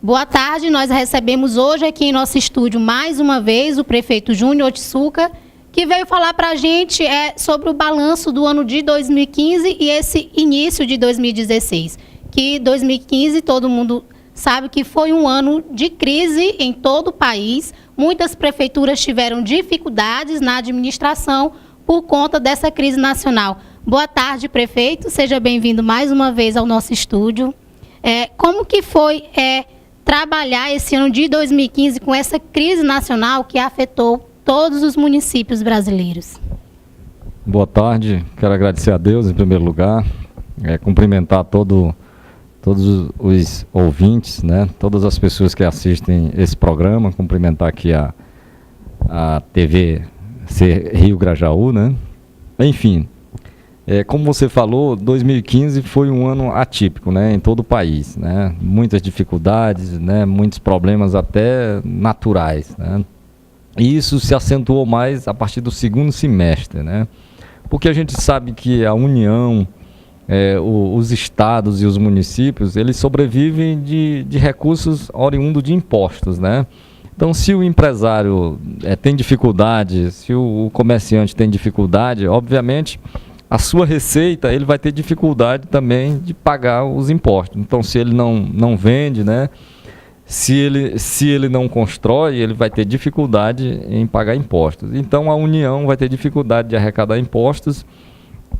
Boa tarde, nós recebemos hoje aqui em nosso estúdio mais uma vez o prefeito Júnior Otsuka, que veio falar para a gente sobre o balanço do ano de 2015 e esse início de 2016. Que 2015 todo mundo sabe que foi um ano de crise em todo o país. Muitas prefeituras tiveram dificuldades na administração por conta dessa crise nacional. Boa tarde, prefeito. Seja bem-vindo mais uma vez ao nosso estúdio. Como que foi trabalhar esse ano de 2015 com essa crise nacional que afetou todos os municípios brasileiros? Boa tarde. Quero agradecer a Deus, em primeiro lugar. Cumprimentar todos os ouvintes, né? Todas as pessoas que assistem esse programa, cumprimentar aqui a TV Rio Grajaú, né? Enfim, como você falou, 2015 foi um ano atípico, né? Em todo o país, né? Muitas dificuldades, né? Muitos problemas até naturais, né? E isso se acentuou mais a partir do segundo semestre, né? Porque a gente sabe que a União, os estados e os municípios, eles sobrevivem de recursos oriundos de impostos, né? Então, se o empresário tem dificuldade, se o comerciante tem dificuldade, obviamente, a sua receita, ele vai ter dificuldade também de pagar os impostos. Então, se ele não vende, né? Se ele não constrói, ele vai ter dificuldade em pagar impostos. Então, a União vai ter dificuldade de arrecadar impostos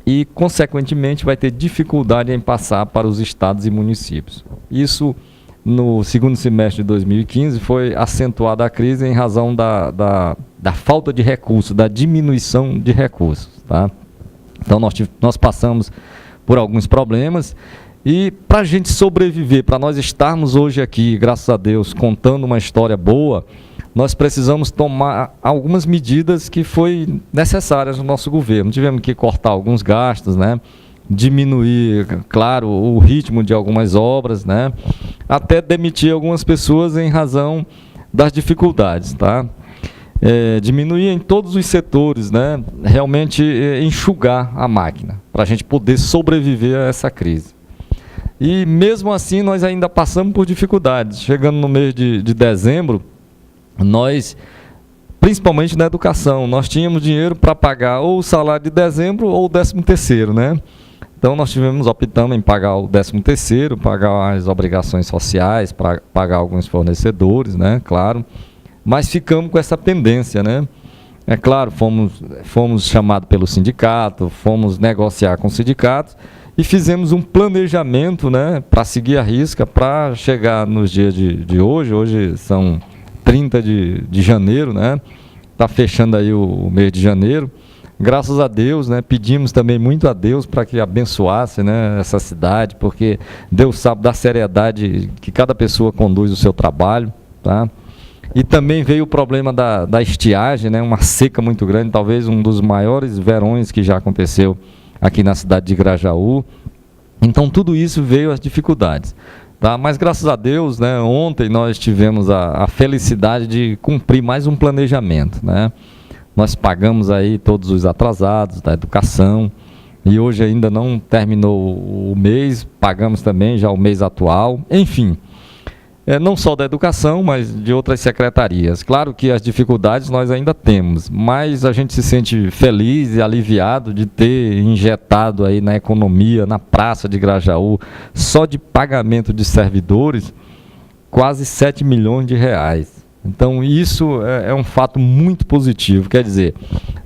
e, consequentemente, vai ter dificuldade em passar para os estados e municípios. Isso, no segundo semestre de 2015, foi acentuada a crise em razão da falta de recursos, da diminuição de recursos, tá? Então, nós passamos por alguns problemas e, para a gente sobreviver, para nós estarmos hoje aqui, graças a Deus, contando uma história boa, nós precisamos tomar algumas medidas que foi necessárias no nosso governo. Tivemos que cortar alguns gastos, né? Diminuir, claro, o ritmo de algumas obras, né? Até demitir algumas pessoas em razão das dificuldades, tá? Diminuir em todos os setores, né? Realmente enxugar a máquina, para a gente poder sobreviver a essa crise. E mesmo assim nós ainda passamos por dificuldades. Chegando no mês de dezembro, nós, principalmente na educação, nós tínhamos dinheiro para pagar ou o salário de dezembro ou o 13º, né? Então nós optamos em pagar o 13º, pagar as obrigações sociais, para pagar alguns fornecedores, né? Claro. Mas ficamos com essa pendência, né? É claro, fomos chamados pelo sindicato, fomos negociar com o sindicato e fizemos um planejamento, né? Para seguir a risca, para chegar nos dias de hoje. Hoje são 30 de janeiro, né? Está fechando aí o mês de janeiro. Graças a Deus, né? Pedimos também muito a Deus para que abençoasse, né, essa cidade, porque Deus sabe da seriedade que cada pessoa conduz o seu trabalho, tá? E também veio o problema da estiagem, né? Uma seca muito grande, talvez um dos maiores verões que já aconteceu aqui na cidade de Grajaú. Então, tudo isso veio as dificuldades. Tá? Mas, graças a Deus, né, ontem nós tivemos a felicidade de cumprir mais um planejamento, né? Nós pagamos aí todos os atrasados da educação e hoje ainda não terminou o mês, pagamos também já o mês atual, enfim. Não só da educação, mas de outras secretarias. Claro que as dificuldades nós ainda temos, mas a gente se sente feliz e aliviado de ter injetado aí na economia, na praça de Grajaú, só de pagamento de servidores, quase 7 milhões de reais. Então isso é um fato muito positivo, quer dizer,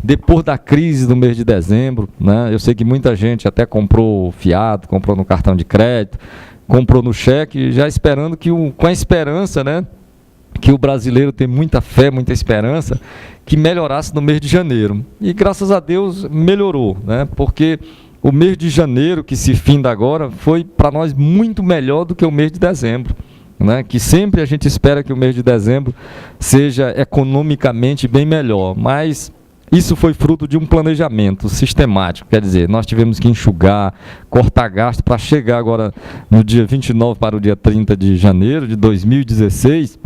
depois da crise do mês de dezembro, né, eu sei que muita gente até comprou fiado, comprou no cartão de crédito, comprou no cheque, já esperando com a esperança, né, que o brasileiro tem muita fé, muita esperança, que melhorasse no mês de janeiro. E graças a Deus melhorou, né, porque o mês de janeiro, que se finda agora, foi para nós muito melhor do que o mês de dezembro, né, que sempre a gente espera que o mês de dezembro seja economicamente bem melhor, mas isso foi fruto de um planejamento sistemático, quer dizer, nós tivemos que enxugar, cortar gasto para chegar agora no dia 29 para o dia 30 de janeiro de 2016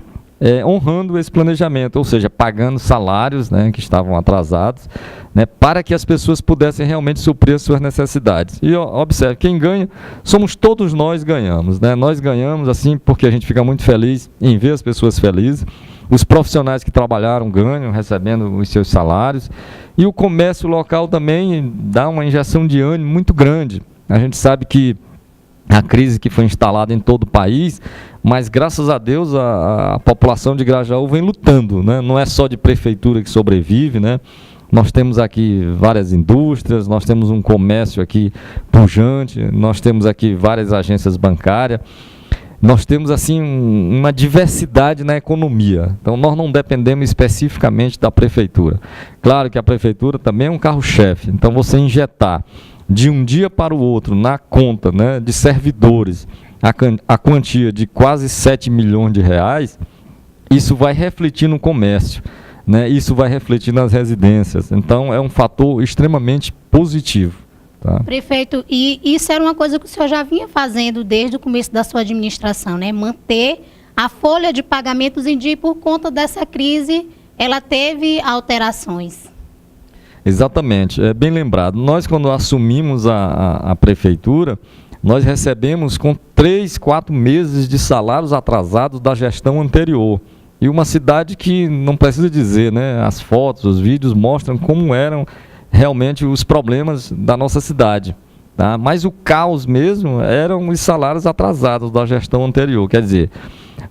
honrando esse planejamento, ou seja, pagando salários, né, que estavam atrasados, né, para que as pessoas pudessem realmente suprir as suas necessidades. E observe, quem ganha, somos todos nós ganhamos, né? Nós ganhamos assim porque a gente fica muito feliz em ver as pessoas felizes, os profissionais que trabalharam ganham, recebendo os seus salários, e o comércio local também dá uma injeção de ânimo muito grande. A gente sabe que a crise que foi instalada em todo o país, mas graças a Deus a população de Grajaú vem lutando, né? Não é só de prefeitura que sobrevive, né? Nós temos aqui várias indústrias, nós temos um comércio aqui pujante, nós temos aqui várias agências bancárias, nós temos assim uma diversidade na economia. Então nós não dependemos especificamente da prefeitura. Claro que a prefeitura também é um carro-chefe, então você injetar de um dia para o outro, na conta, né, de servidores, a quantia de quase 7 milhões de reais, isso vai refletir no comércio, né, isso vai refletir nas residências. Então, é um fator extremamente positivo. Tá? Prefeito, e isso era uma coisa que o senhor já vinha fazendo desde o começo da sua administração, né? Manter a folha de pagamentos em dia, e por conta dessa crise, ela teve alterações. Exatamente, é bem lembrado. Nós, quando assumimos a prefeitura, nós recebemos com 3, 4 meses de salários atrasados da gestão anterior. E uma cidade que não precisa dizer, né? As fotos, os vídeos mostram como eram realmente os problemas da nossa cidade. Tá? Mas o caos mesmo eram os salários atrasados da gestão anterior. Quer dizer,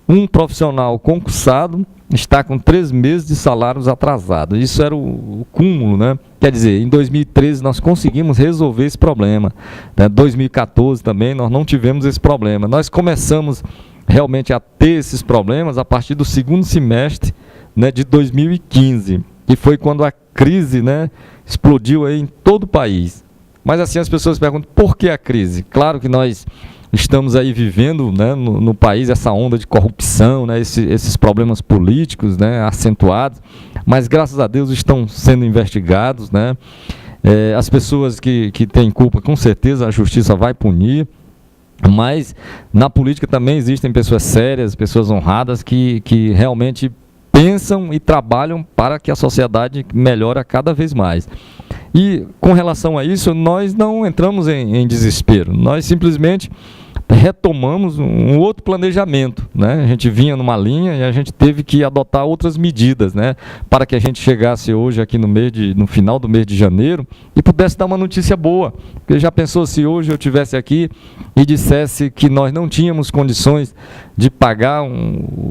um profissional concursado está com 3 meses de salários atrasados. Isso era o cúmulo, né? Quer dizer, em 2013 nós conseguimos resolver esse problema. Em 2014 também nós não tivemos esse problema. Nós começamos realmente a ter esses problemas a partir do segundo semestre, né, de 2015, que foi quando a crise, né, explodiu aí em todo o país. Mas assim as pessoas perguntam, por que a crise? Claro que nós estamos aí vivendo, né, no país essa onda de corrupção, né, esses problemas políticos, né, acentuados, mas graças a Deus estão sendo investigados, né, as pessoas que têm culpa, com certeza a justiça vai punir, mas na política também existem pessoas sérias, pessoas honradas que realmente pensam e trabalham para que a sociedade melhore cada vez mais. E com relação a isso, nós não entramos em desespero, nós simplesmente retomamos um outro planejamento, né? A gente vinha numa linha e a gente teve que adotar outras medidas, né? Para que a gente chegasse hoje aqui no final do mês de janeiro e pudesse dar uma notícia boa. Porque já pensou se hoje eu estivesse aqui e dissesse que nós não tínhamos condições de pagar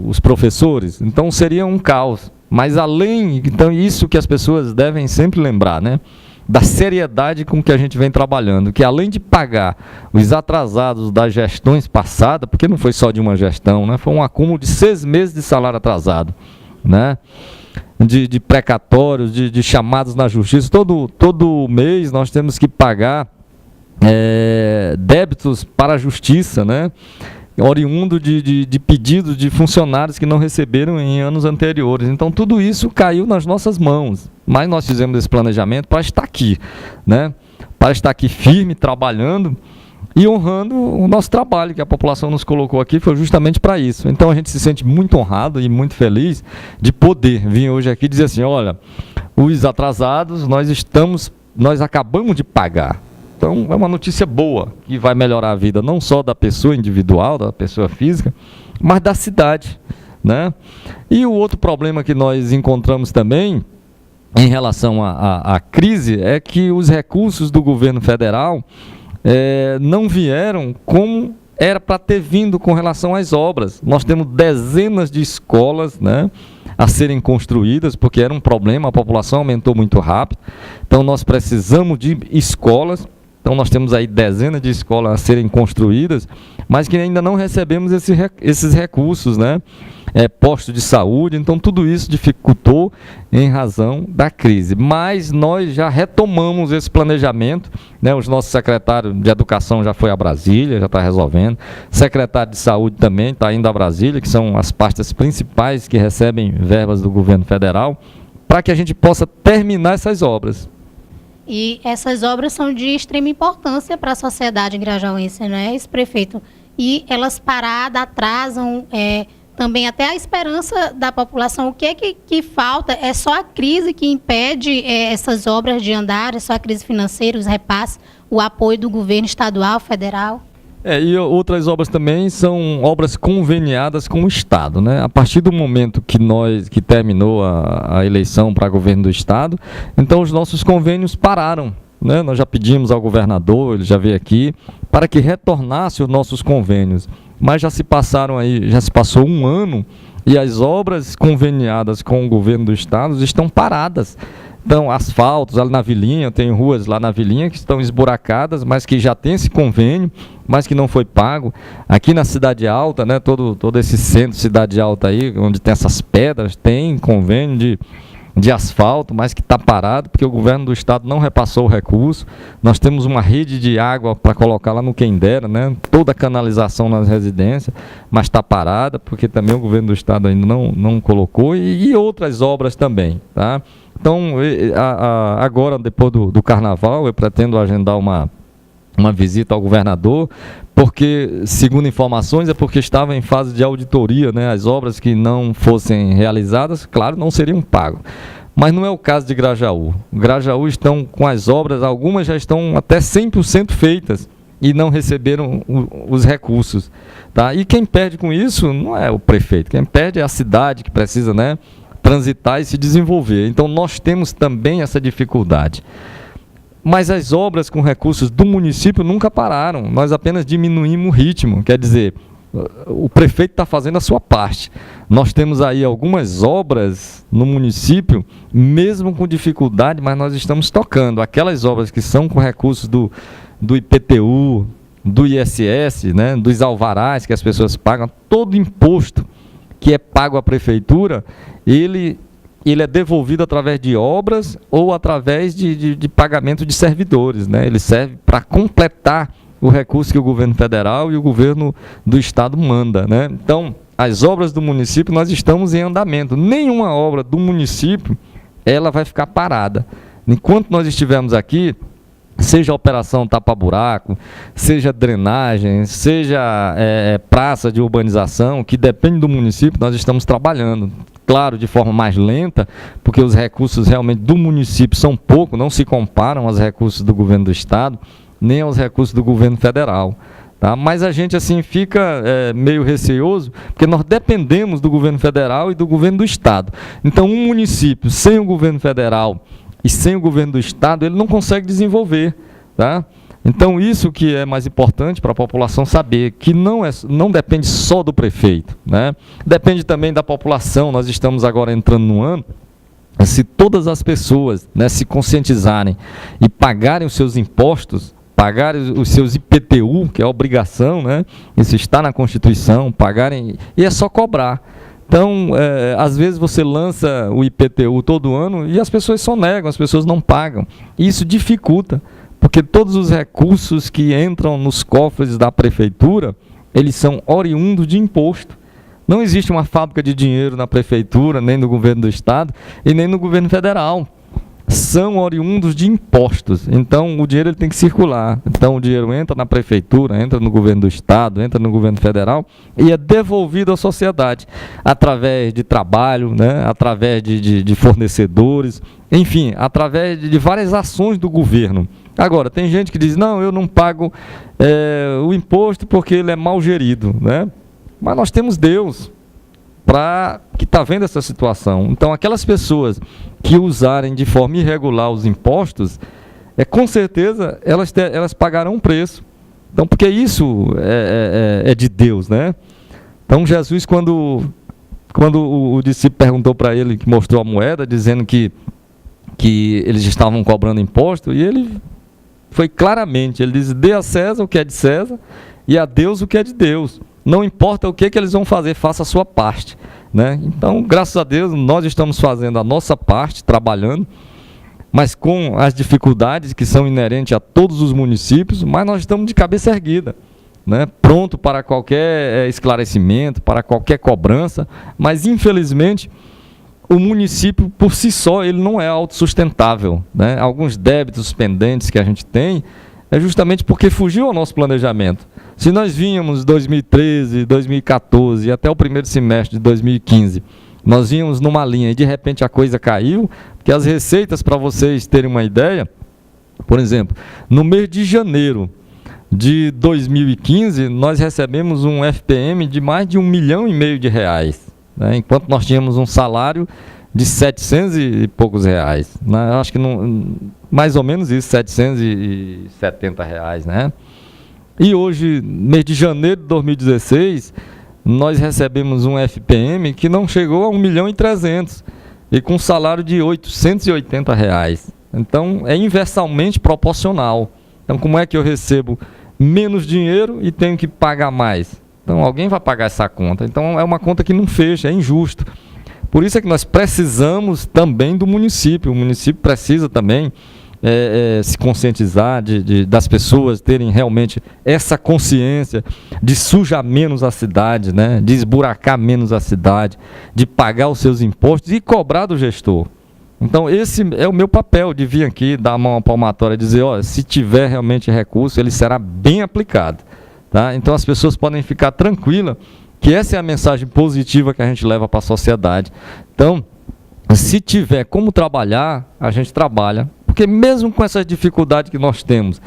os professores? Então seria um caos. Mas além, então isso que as pessoas devem sempre lembrar, né? Da seriedade com que a gente vem trabalhando, que além de pagar os atrasados das gestões passadas, porque não foi só de uma gestão, né? Foi um acúmulo de 6 meses de salário atrasado, né? De precatórios, de chamados na justiça, todo mês nós temos que pagar débitos para a justiça, né? Oriundo de pedidos de funcionários que não receberam em anos anteriores. Então, tudo isso caiu nas nossas mãos. Mas nós fizemos esse planejamento para estar aqui, né? Para estar aqui firme, trabalhando e honrando o nosso trabalho, que a população nos colocou aqui, foi justamente para isso. Então, a gente se sente muito honrado e muito feliz de poder vir hoje aqui e dizer assim, olha, os atrasados nós acabamos de pagar. Então, é uma notícia boa, que vai melhorar a vida não só da pessoa individual, da pessoa física, mas da cidade, né? E o outro problema que nós encontramos também, em relação à crise, é que os recursos do governo federal não vieram como era para ter vindo com relação às obras. Nós temos dezenas de escolas, né, a serem construídas, porque era um problema, a população aumentou muito rápido, então nós precisamos de escolas. Então nós temos aí dezenas de escolas a serem construídas, mas que ainda não recebemos esses recursos, né? Postos de saúde, então tudo isso dificultou em razão da crise. Mas nós já retomamos esse planejamento, né? Os nossos secretários de educação já foi a Brasília, já está resolvendo. Secretário de saúde também está indo a Brasília, que são as pastas principais que recebem verbas do governo federal, para que a gente possa terminar essas obras. E essas obras são de extrema importância para a sociedade grajaúense, não é, esse prefeito? E elas paradas, atrasam também até a esperança da população. O que é que falta? É só a crise que impede essas obras de andar, é só a crise financeira, os repasses, o apoio do governo estadual, federal? E outras obras também são obras conveniadas com o Estado, né? A partir do momento que terminou a eleição para governo do Estado, então os nossos convênios pararam, né? Nós já pedimos ao governador, ele já veio aqui, para que retornasse os nossos convênios, mas já se passou um ano e as obras conveniadas com o governo do Estado estão paradas. Então, asfaltos ali na Vilinha, tem ruas lá na Vilinha que estão esburacadas, mas que já tem esse convênio, mas que não foi pago. Aqui na Cidade Alta, né, todo esse centro de Cidade Alta aí, onde tem essas pedras, tem convênio de asfalto, mas que está parado, porque o governo do estado não repassou o recurso. Nós temos uma rede de água para colocar lá no Quendera, né, toda a canalização nas residências, mas está parada, porque também o governo do estado ainda não colocou, e outras obras também, tá? Então, agora, depois do carnaval, eu pretendo agendar uma visita ao governador, porque, segundo informações, é porque estava em fase de auditoria, né? As obras que não fossem realizadas, claro, não seriam pagas. Mas não é o caso de Grajaú. Grajaú estão com as obras, algumas já estão até 100% feitas e não receberam os recursos, tá? E quem perde com isso não é o prefeito, quem perde é a cidade que precisa, né, transitar e se desenvolver. Então, nós temos também essa dificuldade. Mas as obras com recursos do município nunca pararam, nós apenas diminuímos o ritmo, quer dizer, o prefeito está fazendo a sua parte. Nós temos aí algumas obras no município, mesmo com dificuldade, mas nós estamos tocando. Aquelas obras que são com recursos do IPTU, do ISS, né, dos alvarás que as pessoas pagam, todo imposto que é pago à prefeitura, ele é devolvido através de obras ou através de pagamento de servidores, né? Ele serve para completar o recurso que o governo federal e o governo do estado manda, né? Então, as obras do município, nós estamos em andamento. Nenhuma obra do município, ela vai ficar parada. Enquanto nós estivermos aqui, seja operação tapa-buraco, seja drenagem, seja praça de urbanização, que depende do município, nós estamos trabalhando. Claro, de forma mais lenta, porque os recursos realmente do município são poucos, não se comparam aos recursos do governo do estado, nem aos recursos do governo federal. Tá? Mas a gente assim fica meio receoso, porque nós dependemos do governo federal e do governo do estado. Então, um município sem o governo federal e sem o governo do estado, ele não consegue desenvolver, tá? Então, isso que é mais importante para a população saber, que não depende só do prefeito, né? Depende também da população. Nós estamos agora entrando no ano, se todas as pessoas, né, se conscientizarem e pagarem os seus impostos, pagarem os seus IPTU, que é a obrigação, né? Isso está na Constituição, pagarem, e é só cobrar. Então, às vezes você lança o IPTU todo ano e as pessoas só negam, as pessoas não pagam. Isso dificulta, porque todos os recursos que entram nos cofres da prefeitura, eles são oriundos de imposto. Não existe uma fábrica de dinheiro na prefeitura, nem no governo do estado e nem no governo federal. São oriundos de impostos. Então, o dinheiro ele tem que circular. Então, o dinheiro entra na prefeitura, entra no governo do estado, entra no governo federal e é devolvido à sociedade através de trabalho, né? Através de fornecedores, enfim, através de várias ações do governo. Agora, tem gente que diz, não, eu não pago o imposto porque ele é mal gerido, né? Mas nós temos Deus que está vendo essa situação. Então, aquelas pessoas que usarem de forma irregular os impostos, com certeza elas pagarão um preço. Então, porque isso é de Deus, né? Então, Jesus, quando o discípulo perguntou para ele, que mostrou a moeda, dizendo que eles estavam cobrando imposto, e ele foi claramente, ele diz, dê a César o que é de César e a Deus o que é de Deus. Não importa o que eles vão fazer, faça a sua parte, né? Então, graças a Deus, nós estamos fazendo a nossa parte, trabalhando, mas com as dificuldades que são inerentes a todos os municípios, mas nós estamos de cabeça erguida, né? Pronto para qualquer esclarecimento, para qualquer cobrança, mas infelizmente o município por si só ele não é autossustentável, né? Alguns débitos pendentes que a gente tem é justamente porque fugiu ao nosso planejamento. Se nós vínhamos 2013, 2014 até o primeiro semestre de 2015, nós vínhamos numa linha e de repente a coisa caiu, porque as receitas, para vocês terem uma ideia, por exemplo, no mês de janeiro de 2015, nós recebemos um FPM de mais de R$1,5 milhão de reais, né? Enquanto nós tínhamos um salário de 700 e poucos reais, né? Acho que mais ou menos isso, 770 reais, né? E hoje, mês de janeiro de 2016, nós recebemos um FPM que não chegou a 1.300.000 e com um salário de 880 reais. Então, é inversamente proporcional. Então, como é que eu recebo menos dinheiro e tenho que pagar mais? Então, alguém vai pagar essa conta. Então, é uma conta que não fecha, é injusto. Por isso é que nós precisamos também do município. O município precisa também se conscientizar das pessoas terem realmente essa consciência de sujar menos a cidade, né? De esburacar menos a cidade, de pagar os seus impostos e cobrar do gestor. Então, esse é o meu papel, de vir aqui, dar a mão à palmatória e dizer, ó, se tiver realmente recurso, ele será bem aplicado. Tá? Então, as pessoas podem ficar tranquilas que essa é a mensagem positiva que a gente leva para a sociedade. Então, se tiver como trabalhar, a gente trabalha. Porque mesmo com essas dificuldades que nós temos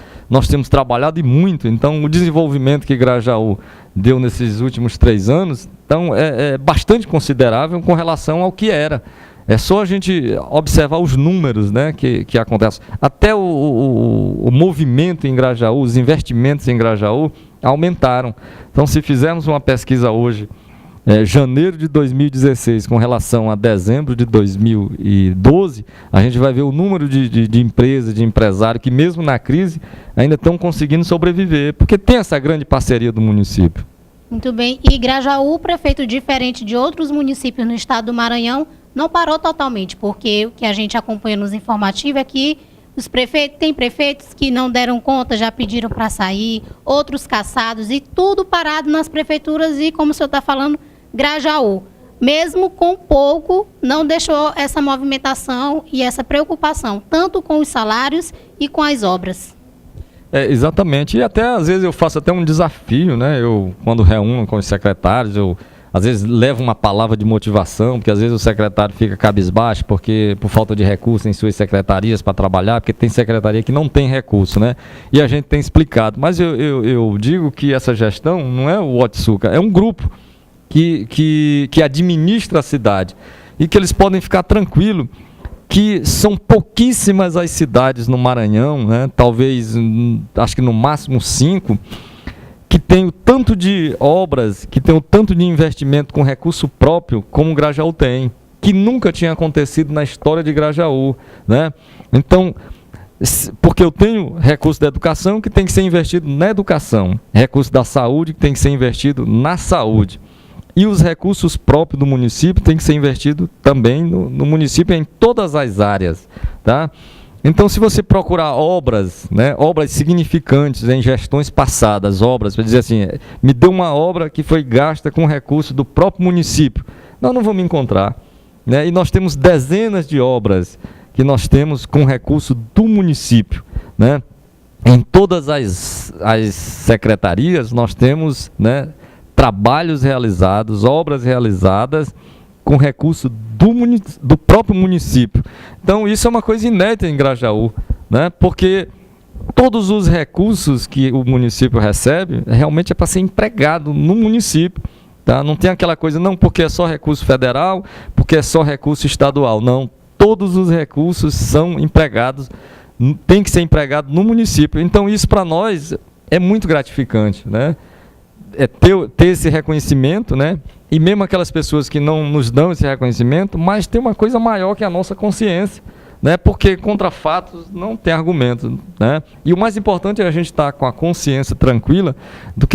trabalhado e muito. Então, o desenvolvimento que Grajaú deu nesses últimos 3 anos, então, é bastante considerável com relação ao que era. É só a gente observar os números, né, que acontecem. Até o movimento em Grajaú, os investimentos em Grajaú aumentaram. Então, se fizermos uma pesquisa hoje, janeiro de 2016 com relação a dezembro de 2012, a gente vai ver o número de empresas, de empresários que mesmo na crise ainda estão conseguindo sobreviver, porque tem essa grande parceria do município. Muito bem. E Grajaú, prefeito, diferente de outros municípios no estado do Maranhão, não parou totalmente, porque o que a gente acompanha nos informativos é que tem prefeitos que não deram conta, já pediram para sair, outros caçados, e tudo parado nas prefeituras e, como o senhor está falando, Grajaú, mesmo com pouco, não deixou essa movimentação e essa preocupação, tanto com os salários e com as obras. Exatamente, e até às vezes eu faço até um desafio, né? Eu, quando reúno com os secretários, eu às vezes levo uma palavra de motivação, porque às vezes o secretário fica cabisbaixo, porque por falta de recursos em suas secretarias para trabalhar, porque tem secretaria que não tem recurso, né? E a gente tem explicado, mas eu digo que essa gestão não é o Otsuka, é um grupo que administra a cidade, e que eles podem ficar tranquilos que são pouquíssimas as cidades no Maranhão, né? Talvez, acho que no máximo 5, que tem o tanto de obras, que tem o tanto de investimento com recurso próprio, como o Grajaú tem, que nunca tinha acontecido na história de Grajaú, né? Então, porque eu tenho recurso da educação que tem que ser investido na educação, recurso da saúde que tem que ser investido na saúde, e os recursos próprios do município tem que ser investido também no município em todas as áreas, tá? Então, se você procurar obras, né, obras significantes em gestões passadas, obras, para dizer assim, me deu uma obra que foi gasta com recurso do próprio município, nós não vamos encontrar, né? E nós temos dezenas de obras que nós temos com recurso do município, né? Em todas as secretarias nós temos, né, trabalhos realizados, obras realizadas com recurso do próprio município. Então, isso é uma coisa inédita em Grajaú, né? Porque todos os recursos que o município recebe, realmente é para ser empregado no município. Tá? Não tem aquela coisa, não, porque é só recurso federal, porque é só recurso estadual. Não, todos os recursos são empregados, tem que ser empregado no município. Então, isso para nós é muito gratificante, né? Ter esse reconhecimento, né? E mesmo aquelas pessoas que não nos dão esse reconhecimento, mas tem uma coisa maior que a nossa consciência, né? Porque contra fatos não tem argumento, né? E o mais importante é a gente estar com a consciência tranquila do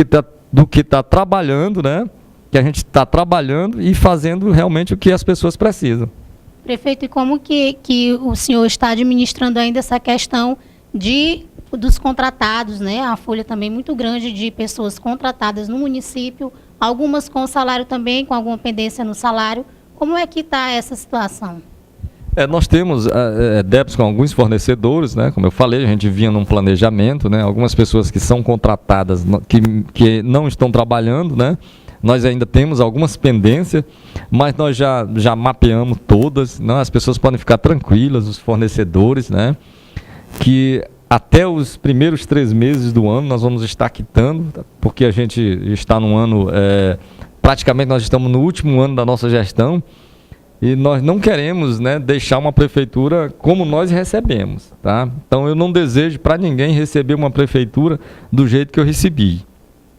que tá trabalhando, né? Que a gente está trabalhando e fazendo realmente o que as pessoas precisam. Prefeito, e como que o senhor está administrando ainda essa questão dos contratados, né? A folha também muito grande de pessoas contratadas no município, algumas com salário também, com alguma pendência no salário. Como é que está essa situação? Nós temos débitos com alguns fornecedores, né? Como eu falei, a gente vinha num planejamento, né? Algumas pessoas que são contratadas, que não estão trabalhando, né? Nós ainda temos algumas pendências, mas nós já mapeamos todas, né? As pessoas podem ficar tranquilas, os fornecedores, né? Que até os primeiros 3 meses do ano nós vamos estar quitando, porque a gente está num ano, praticamente nós estamos no último ano da nossa gestão, e nós não queremos, né, deixar uma prefeitura como nós recebemos, tá? Então eu não desejo para ninguém receber uma prefeitura do jeito que eu recebi,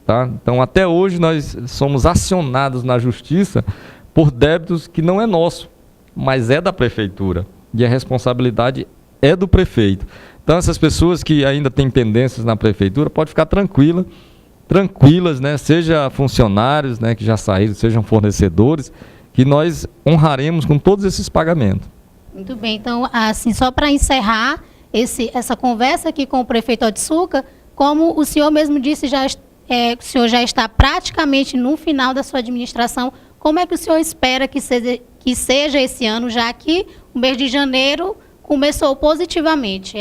tá? Então até hoje nós somos acionados na justiça por débitos que não é nosso, mas é da prefeitura, e a responsabilidade é do prefeito. Então essas pessoas que ainda têm pendências na prefeitura podem ficar tranquilas, né? Seja funcionários, né, que já saíram, sejam fornecedores, que nós honraremos com todos esses pagamentos. Muito bem, então, assim, só para encerrar essa conversa aqui com o prefeito Otsuka, como o senhor mesmo disse, o senhor já está praticamente no final da sua administração, como é que o senhor espera que seja esse ano, já que o mês de janeiro começou positivamente?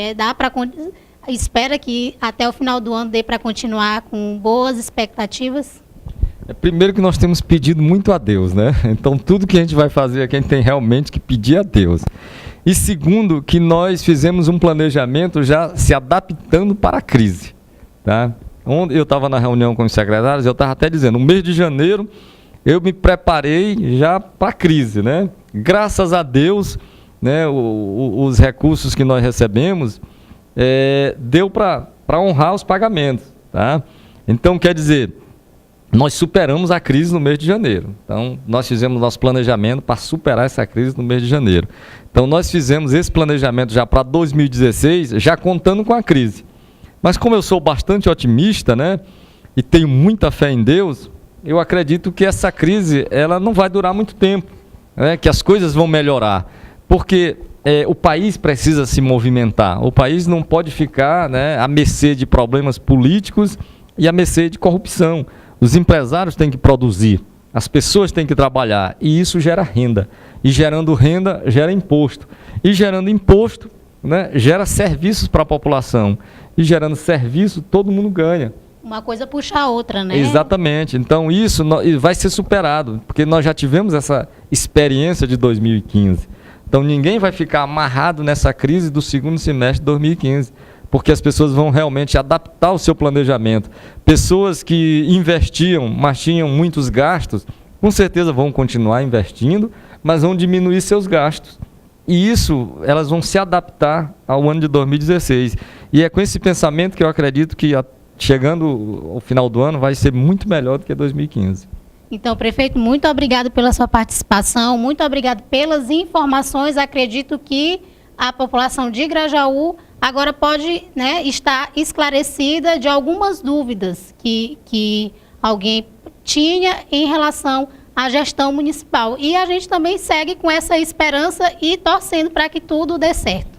Espera que até o final do ano dê para continuar com boas expectativas? Primeiro que nós temos pedido muito a Deus, né? Então tudo que a gente vai fazer aqui a gente tem realmente que pedir a Deus. E segundo, que nós fizemos um planejamento já se adaptando para a crise, tá? Onde eu estava na reunião com os secretários, eu estava até dizendo, no mês de janeiro eu me preparei já para a crise, né? Graças a Deus, né, os recursos que nós recebemos deu para honrar os pagamentos, tá? Então quer dizer, nós superamos a crise no mês de janeiro. Então, nós fizemos nosso planejamento para superar essa crise no mês de janeiro. Então, nós fizemos esse planejamento já para 2016, já contando com a crise. Mas como eu sou bastante otimista, né, e tenho muita fé em Deus, eu acredito que essa crise ela não vai durar muito tempo, né, que as coisas vão melhorar. Porque o país precisa se movimentar. O país não pode ficar, né, à mercê de problemas políticos e à mercê de corrupção. Os empresários têm que produzir, as pessoas têm que trabalhar, e isso gera renda. E gerando renda, gera imposto. E gerando imposto, né, gera serviços para a população. E gerando serviço, todo mundo ganha. Uma coisa puxa a outra, né? Exatamente. Então isso vai ser superado, porque nós já tivemos essa experiência de 2015. Então ninguém vai ficar amarrado nessa crise do segundo semestre de 2015. Porque as pessoas vão realmente adaptar o seu planejamento. Pessoas que investiam, mas tinham muitos gastos, com certeza vão continuar investindo, mas vão diminuir seus gastos. E isso, elas vão se adaptar ao ano de 2016. E é com esse pensamento que eu acredito que, chegando ao final do ano, vai ser muito melhor do que 2015. Então, prefeito, muito obrigado pela sua participação, muito obrigado pelas informações. Acredito que a população de Grajaú agora pode, né, estar esclarecida de algumas dúvidas que alguém tinha em relação à gestão municipal. E a gente também segue com essa esperança e torcendo para que tudo dê certo.